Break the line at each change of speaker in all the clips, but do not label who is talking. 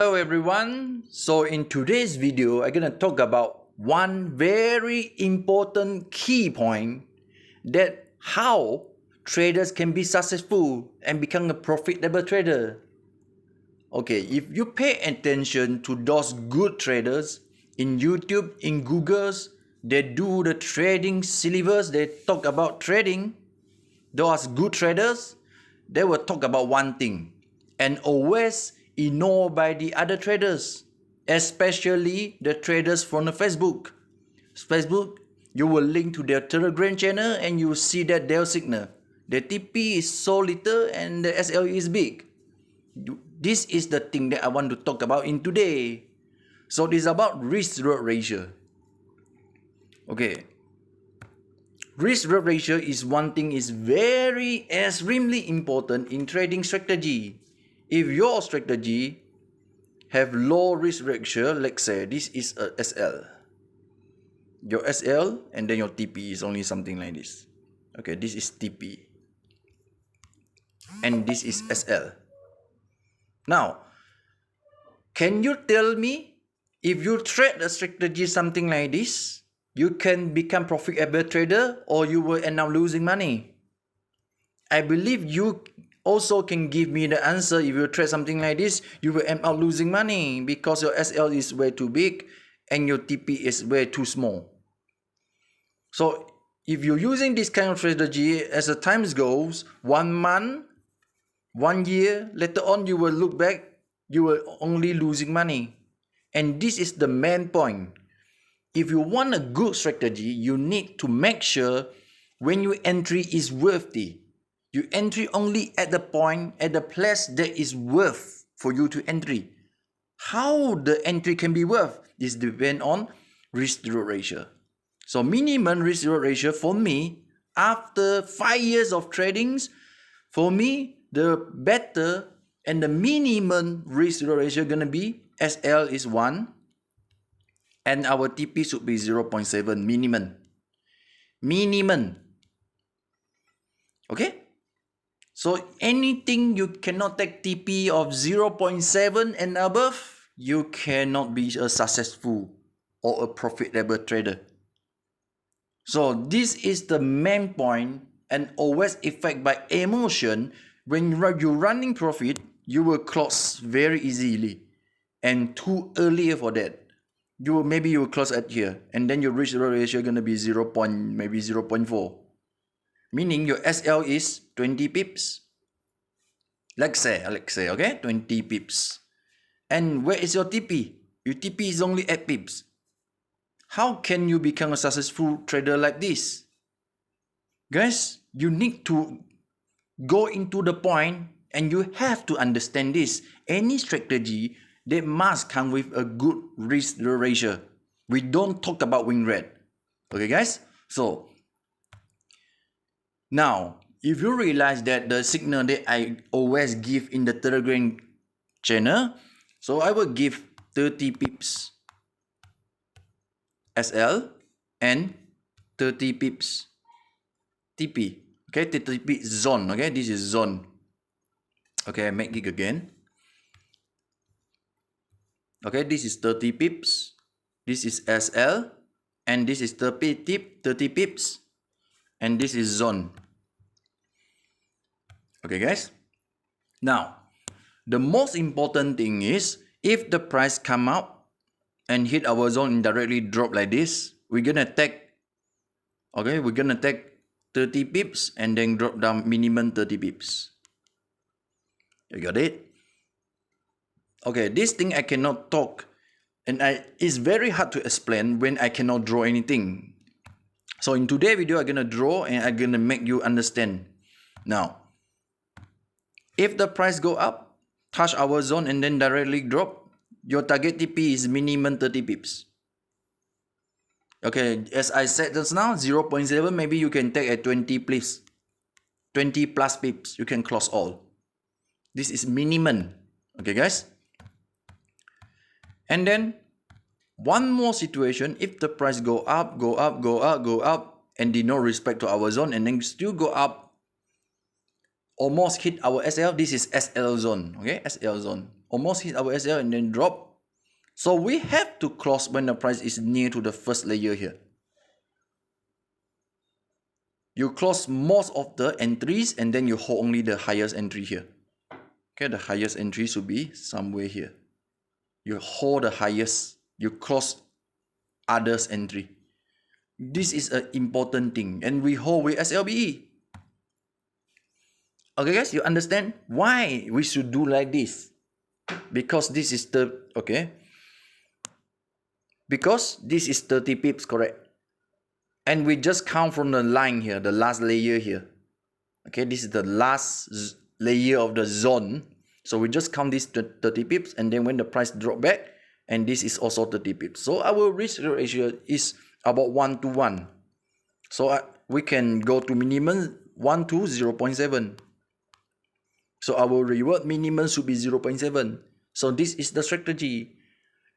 Hello everyone. So in today's video, I'm gonna talk about one very important key point that how traders can be successful and become a profitable trader. Okay, if you pay attention to those good traders in YouTube, in Google's, they do the trading syllabus, they talk about trading. Those good traders, they will talk about one thing and always ignored by the other traders, especially the traders from the Facebook. Facebook, you will link to their Telegram channel and you will see that their signal. The TP is so little and the SL is big. This is the thing that I want to talk about in today. So this is about risk-reward ratio. Okay, risk-reward ratio is one thing is very extremely important in trading strategy. If your strategy have low risk ratio, let's say this is a SL. Your SL and then your TP is only something like this. Okay, this is TP. And this is SL. Now, can you tell me if you trade a strategy something like this, you can become profitable trader or you will end up losing money? I believe you also can give me the answer. If you trade something like this, you will end up losing money because your SL is way too big and your TP is way too small. So if you're using this kind of strategy, as the time goes, 1 month, 1 year, later on you will look back, you will only losing money. And this is the main point. If you want a good strategy, you need to make sure when your entry is worthy. You entry only at the point, at the place that is worth for you to entry. How the entry can be worth is depend on risk-reward ratio. So minimum risk-reward ratio for me, after 5 years of tradings, for me, the better and the minimum risk-reward ratio gonna be SL is 1 and our TP should be 0.7 minimum. Minimum. Okay? So anything you cannot take TP of 0.7 and above, you cannot be a successful or a profitable trader. So this is the main point and always affected by emotion. When you're running profit, you will close very easily and too early for that. Maybe you will close at here and then your risk ratio gonna be 0. Maybe 0.4. Meaning your SL is 20 pips. Let's say, okay, 20 pips. And where is your TP? Your TP is only 8 pips. How can you become a successful trader like this? Guys, you need to go into the point and you have to understand this. Any strategy, they must come with a good risk ratio. We don't talk about win rate. Okay, guys? So, now, if you realize that the signal that I always give in the Telegram channel, so I will give 30 pips SL and 30 pips TP. Okay, TP zone. Okay, this is zone. Okay, I make it again. Okay, this is 30 pips. This is SL. And this is 30 pips. And this is zone. Okay, guys. Now, the most important thing is if the price come up and hit our zone and directly drop like this, we're gonna take 30 pips and then drop down minimum 30 pips. You got it? Okay, this thing I cannot talk and it's very hard to explain when I cannot draw anything. So in today's video, I'm gonna draw and I'm gonna make you understand. Now, if the price go up, touch our zone and then directly drop, your target TP is minimum 30 pips. Okay, as I said just now, 0.7, maybe you can take at 20 pips. 20 plus pips, you can close all. This is minimum. Okay, guys? And then, one more situation, if the price go up, and did not respect to our zone, and then still go up, almost hit our SL, this is SL zone. Okay, SL zone. almost hit our SL and then drop. So we have to close when the price is near to the first layer here. You close most of the entries and then you hold only the highest entry here. Okay, the highest entry should be somewhere here. You hold the highest, you close others entry. This is an important thing, and we hold with SLBE. Okay guys, you understand why we should do like this? Because this is the, okay, because this is 30 pips, correct? And we just count from the line here, the last layer here. Okay, this is the last layer of the zone. So we just count this 30 pips, and then when the price drop back, and this is also 30 pips. So our risk ratio is about 1 to 1. So we can go to minimum 1 to 0.7. So our reward minimum should be 0.7. So this is the strategy.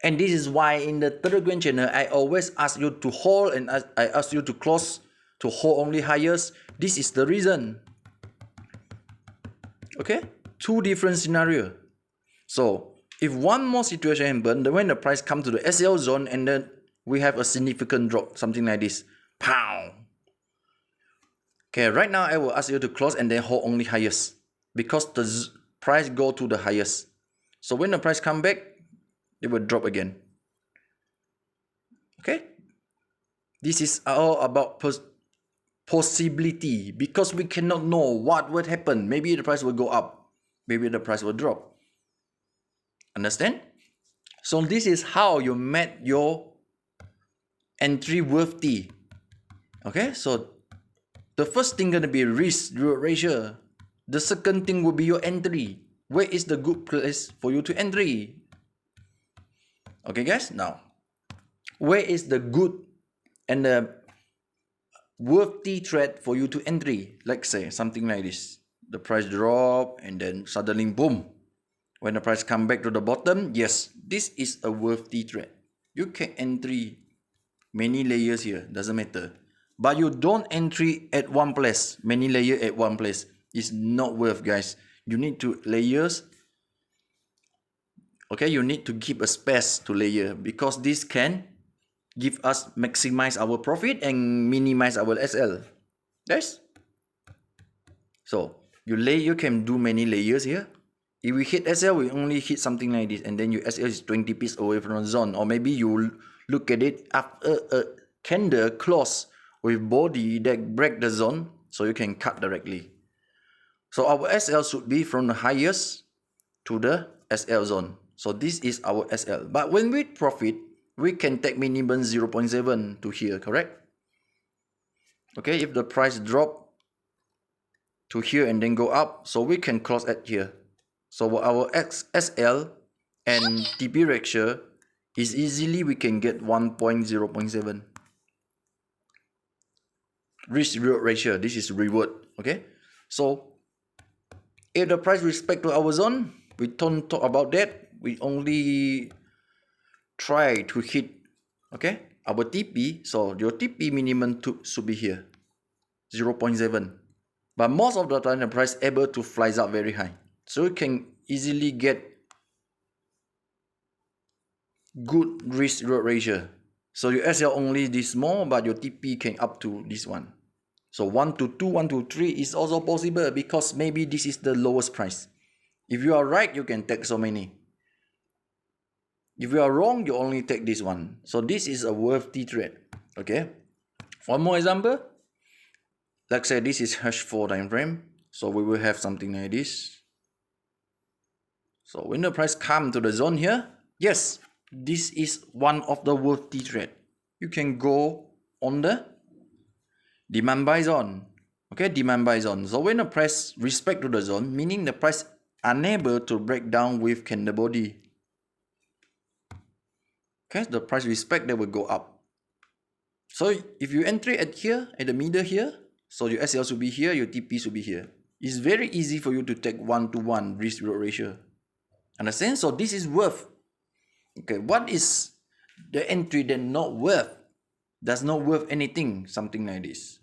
And this is why in the Telegram channel, I always ask you to hold and I ask you to close, to hold only highest. This is the reason. Okay, two different scenarios. So if one more situation happens, when the price comes to the SL zone and then we have a significant drop, something like this, pow. Okay, right now I will ask you to close and then hold only highest because the price go to the highest. So when the price come back, it will drop again. Okay, this is all about possibility because we cannot know what would happen. Maybe the price will go up, maybe the price will drop. Understand? So this is how you met your entry worthy. Okay, so the first thing gonna be risk reward ratio. The second thing will be your entry. Where is the good place for you to entry? Okay guys, now where is the good and the worthy trade for you to entry? Let's say something like this. The price drop and then suddenly boom. When the price come back to the bottom, yes, this is a worthy trade. You can entry many layers here, doesn't matter. But you don't entry at one place, many layer at one place. It's not worth, guys. You need to layers. Okay, you need to keep a space to layer because this can give us maximize our profit and minimize our SL. Yes. So you can do many layers here. If we hit SL, we only hit something like this, and then your SL is 20 pips away from the zone. Or maybe you look at it after a candle close with body that break the zone, so you can cut directly. So our SL should be from the highest to the SL zone. So this is our SL. But when we profit, we can take minimum 0.7 to here, correct? Okay, if the price drop to here and then go up, so we can close at here. So our SL and TP ratio is easily we can get 1.0.7. Risk reward ratio, this is reward, okay? So if the price respect to our zone, we don't talk about that. We only try to hit, okay, our TP. So your TP minimum should be here, 0.7. But most of the time the price able to flies up very high. So you can easily get good risk reward ratio. So your SL only this small, but your TP can up to this one. So 1 to 2, 1 to 3 is also possible because maybe this is the lowest price. If you are right, you can take so many. If you are wrong, you only take this one. So this is a worthy trade. Okay. One more example. Let's say this is H4 time frame. So we will have something like this. So when the price come to the zone here, yes, this is one of the worthy trade. You can go on the demand buy zone. Okay, demand buy zone. So when the price respect to the zone, meaning the price unable to break down with candle body. Okay, the price respect that will go up. So if you entry at here, at the middle here, so your SL should be here, your TP should be here. It's very easy for you to take 1 to 1 risk reward ratio. Understand? So this is worth. Okay, what is the entry that not worth? Does not worth anything, something like this.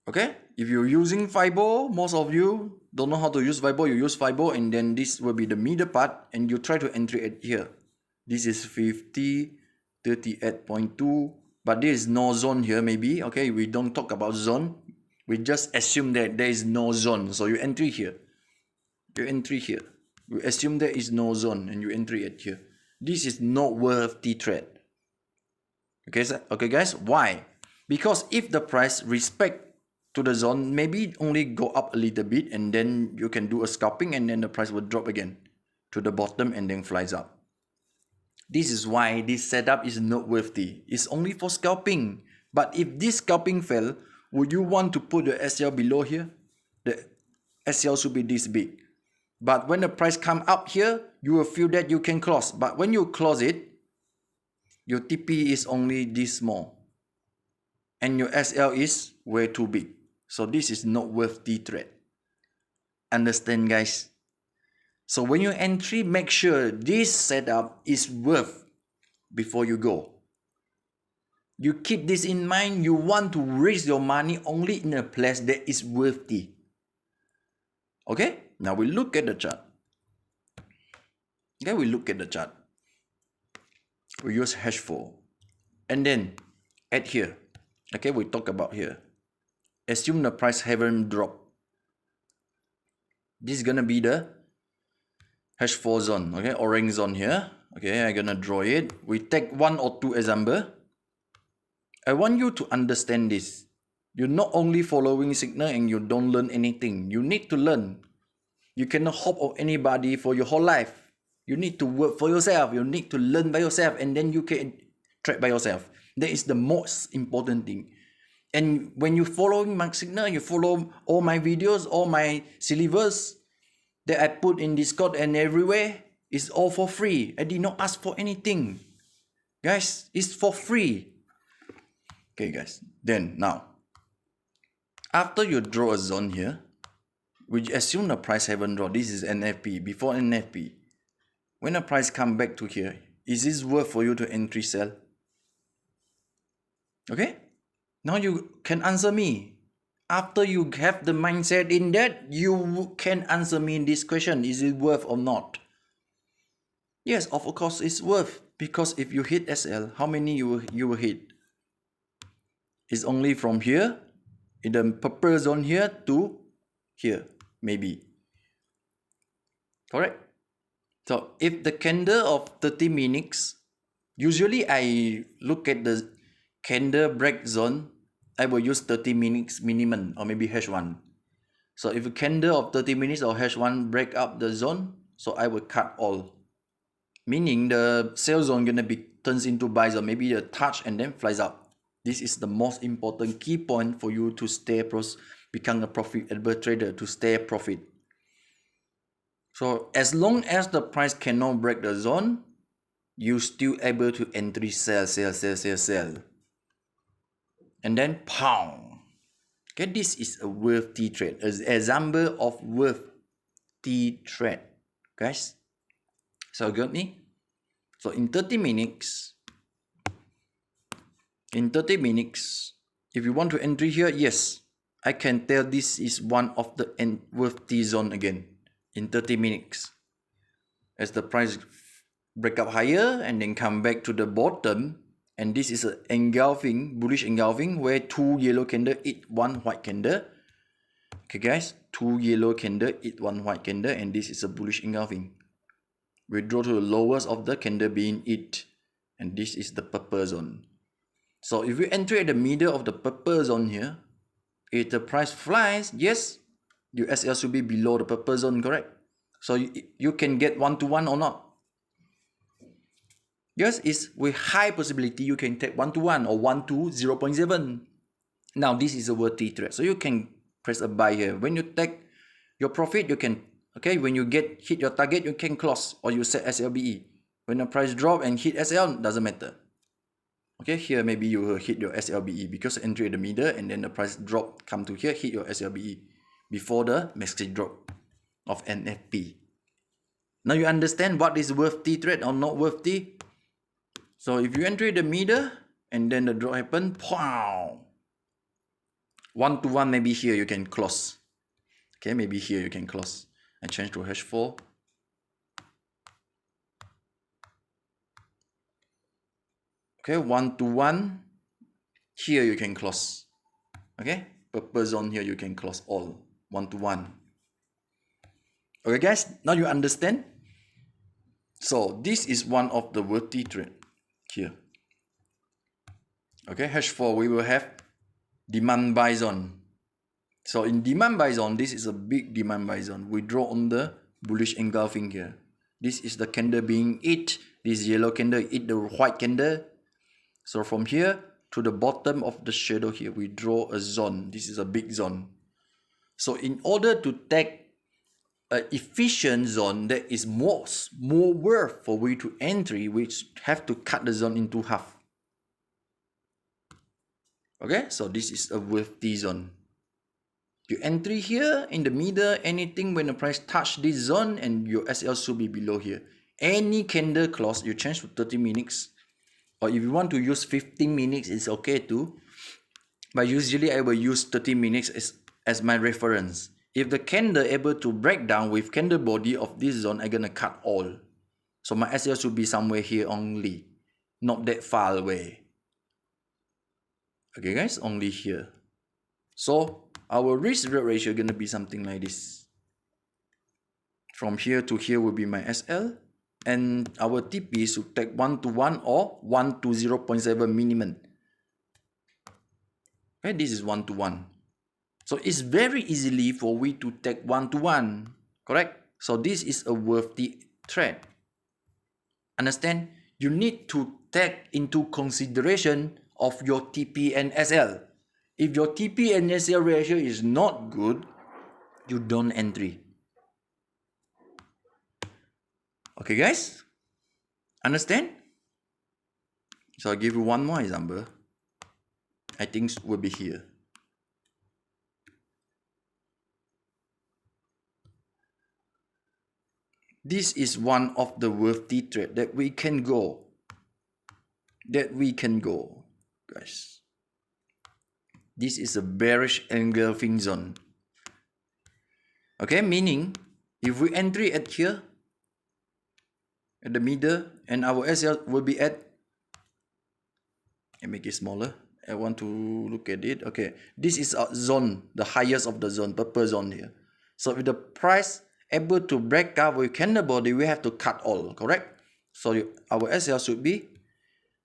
Okay, If you're using FIBO, most of you don't know how to use FIBO, you use FIBO and then this will be the middle part and you try to enter it here. This is 50, 38.2, but there is no zone here maybe, okay? We don't talk about zone. We just assume that there is no zone. So you enter here. You enter here. You assume there is no zone and you enter it here. This is not worthy trade. Okay guys, why? Because if the price respect to the zone, maybe only go up a little bit and then you can do a scalping and then the price will drop again to the bottom and then flies up. This is why this setup is not worthy. It's only for scalping. But if this scalping fell, would you want to put the SL below here? The SL should be this big. But when the price come up here, you will feel that you can close. But when you close it, your TP is only this small. And your SL is way too big. So this is not worthy trade. Understand guys? So when you entry, make sure this setup is worth before you go. You keep this in mind. You want to raise your money only in a place that is worthy. Okay? Now we look at the chart. Okay, we look at the chart. We use H4. And then at here. Okay, we talk about here. Assume the price haven't dropped. This is gonna be the H4 zone, okay, orange zone here. Okay, I'm gonna draw it. We take 1 or 2 example. I want you to understand this. You're not only following signal and you don't learn anything. You need to learn. You cannot hope on anybody for your whole life. You need to work for yourself. You need to learn by yourself and then you can trade by yourself. That is the most important thing. And when you following my signal, you follow all my videos, all my syllabus that I put in Discord and everywhere, it's all for free. I did not ask for anything. Guys, it's for free. Okay guys, then now, after you draw a zone here, we assume the price haven't dropped. This is NFP, before NFP. When the price come back to here, is this worth for you to entry sell? Okay? Now you can answer me. After you have the mindset in that, you can answer me in this question. Is it worth or not? Yes, of course it's worth. Because if you hit SL, how many you will hit? It's only from here, in the purple zone here to here, maybe. Correct? So if the candle of 30 minutes, usually I look at the candle break zone, I will use 30 minutes minimum or maybe H1. So if a candle of 30 minutes or H1 break up the zone, so I will cut all. Meaning the sell zone gonna be turns into buy zone, maybe a touch and then flies up. This is the most important key point for you to become a profitable trader, to stay profit. So as long as the price cannot break the zone, you still able to entry sell. And then pound. Okay, this is a worthy trade. An example of worthy trade. Guys, so got me? So in 30 minutes, if you want to entry here, yes, I can tell this is one of the worthy zone again in 30 minutes. As the price break up higher and then come back to the bottom, and this is an engulfing, bullish engulfing, where 2 yellow candle eat 1 white candle. Okay guys, 2 yellow candle eat 1 white candle, and this is a bullish engulfing. We draw to the lowest of the candle being it, and this is the purple zone. So if you enter at the middle of the purple zone here, if the price flies, yes, your SL should be below the purple zone, correct? So you can get 1-to-1 or not. Yes, it's with high possibility you can take 1-to-1 or 1 to 0.7. Now this is a worthy trade. So you can press a buy here. When you take your profit, you can, okay, when you hit your target, you can close or you set SLBE. When the price drop and hit SL, doesn't matter. Okay, here maybe you will hit your SLBE because entry in the middle and then the price drop, come to here, hit your SLBE before the message drop of NFP. Now you understand what is worthy trade or not worthy. So if you enter the middle and then the drop happen, pow, 1-to-1, maybe here you can close. Okay, maybe here you can close. I change to H4. Okay, 1-to-1. Here you can close. Okay, purple zone here you can close all 1-to-1. Okay guys, now you understand? So this is one of the worthy trade here. Okay, H4 we will have demand buy zone. So in demand buy zone, this is a big demand buy zone. We draw on the bullish engulfing here. This is the candle being eat. This yellow candle eat the white candle. So from here to the bottom of the shadow here, we draw a zone. This is a big zone. So in order to take an efficient zone that is more worth for we to entry, we have to cut the zone into half. Okay, so this is a worthy zone. You entry here in the middle, anything when the price touch this zone and your SL should be below here. Any candle close, you change to 30 minutes. Or if you want to use 15 minutes, it's okay too. But usually I will use 30 minutes as my reference. If the candle able to break down with candle body of this zone, I'm gonna cut all. So my SL should be somewhere here only. Not that far away. Okay guys, only here. So our risk reward ratio gonna be something like this. From here to here will be my SL. And our TP should take 1-to-1 or 1-to-0.7 minimum. Okay, this is 1-to-1. So it's very easily for we to take 1-to-1. Correct? So this is a worthy trade. Understand? You need to take into consideration of your TP and SL. If your TP and SL ratio is not good, you don't entry. Okay guys? Understand? So I'll give you one more example. I think it will be here. This is one of the worthy trade that we can go. Guys. This is a bearish engulfing zone. Okay, meaning if we entry at here, at the middle, and our SL will be at, I make it smaller. I want to look at it. Okay, this is a zone, the highest of the zone, purple zone here. So if the price able to break out with candle body, we have to cut all, correct? So our SL should be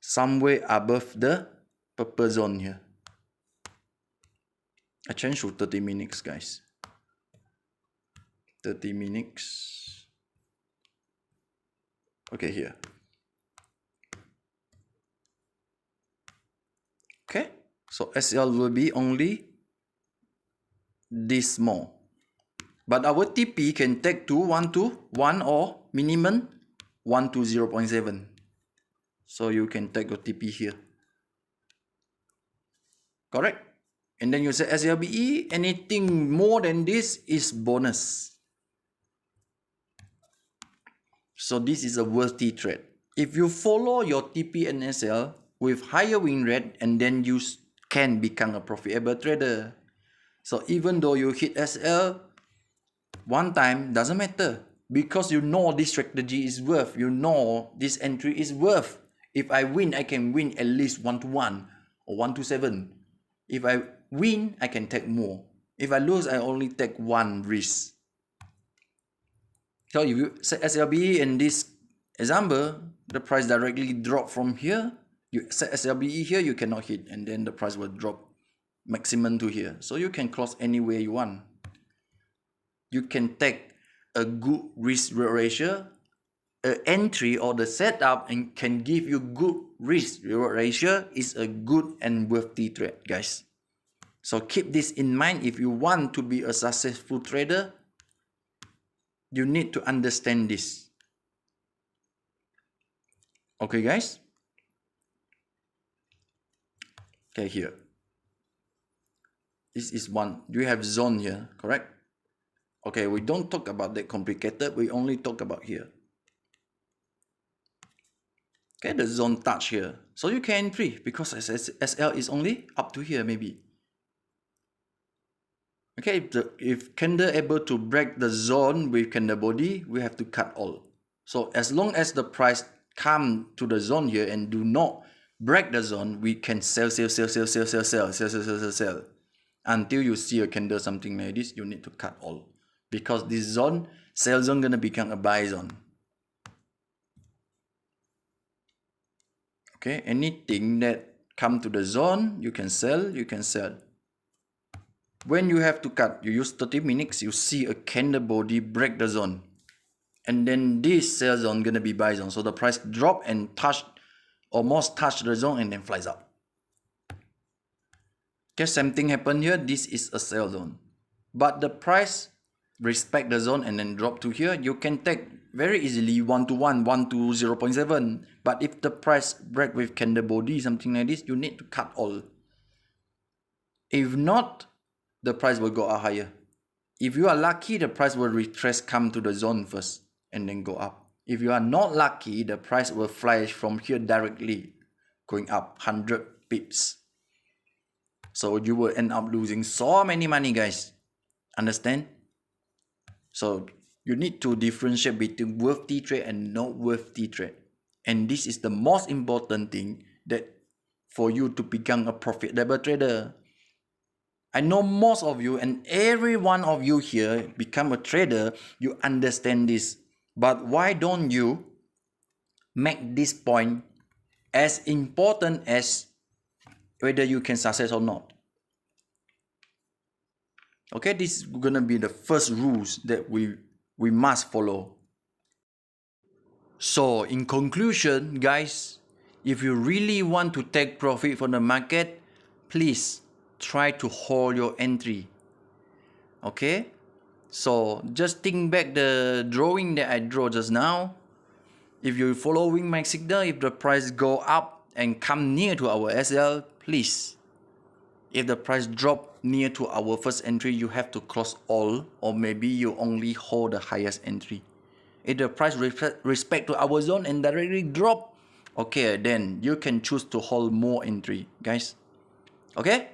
somewhere above the purple zone here. I change to 30 minutes, guys. 30 minutes. Okay, here. Okay, so SL will be only this small. But our TP can take to 1-to-1 or minimum 1-to-0.7. So you can take your TP here. Correct? And then you say SLBE, anything more than this is bonus. So this is a worthy trade. If you follow your TP and SL with higher win rate, and then you can become a profitable trader. So even though you hit SL one time, doesn't matter. Because you know this strategy is worth. You know this entry is worth. If I win, I can win at least 1-to-1 or 1-to-7. If I win, I can take more. If I lose, I only take one risk. So if you set SLBE in this example, the price directly drop from here. You set SLBE here, you cannot hit, and then the price will drop maximum to here. So you can close anywhere you want. You can take a good risk ratio, an entry or the setup, and can give you good risk reward ratio is a good and worthy trade, guys. So keep this in mind. If you want to be a successful trader, you need to understand this. Okay, guys? Okay, here. This is one. You have zone here, correct? Okay, we don't talk about that complicated. We only talk about here. Okay, the zone touch here. So you can entry because SL is only up to here maybe. Okay, if candle able to break the zone with candle body, we have to cut all. So as long as the price come to the zone here and do not break the zone, we can sell until you see a candle something like this. You need to cut all, because this zone, sell zone, gonna become a buy zone. Okay, anything that come to the zone, you can sell, you can sell. When you have to cut, you use 30 minutes, you see a candle body break the zone. And then this sell zone gonna be buy zone. So the price drop and almost touch the zone and then flies up. Okay, same thing happen here. This is a sell zone. But the price respect the zone and then drop to here. You can take very easily 1 to 1, 1 to 0.7. But if the price break with candle body, something like this, you need to cut all. If not, the price will go up higher. If you are lucky, the price will retrace, come to the zone first and then go up. If you are not lucky, the price will fly from here directly, going up 100 pips. So you will end up losing so many money, guys. Understand? So you need to differentiate between worthy trade and not worthy trade. And this is the most important thing that for you to become a profitable trader. I know most of you and every one of you here become a trader, you understand this. But why don't you make this point as important as whether you can success or not? Okay, this is gonna be the first rules that we must follow. So in conclusion, guys, if you really want to take profit from the market, please try to hold your entry. Okay, so just think back the drawing that I drew just now. If you're following my signal, if the price go up and come near to our SL, please. If the price drop near to our first entry, you have to close all, or maybe you only hold the highest entry. If the price respect to our zone and directly drop, okay, then you can choose to hold more entry, guys. Okay?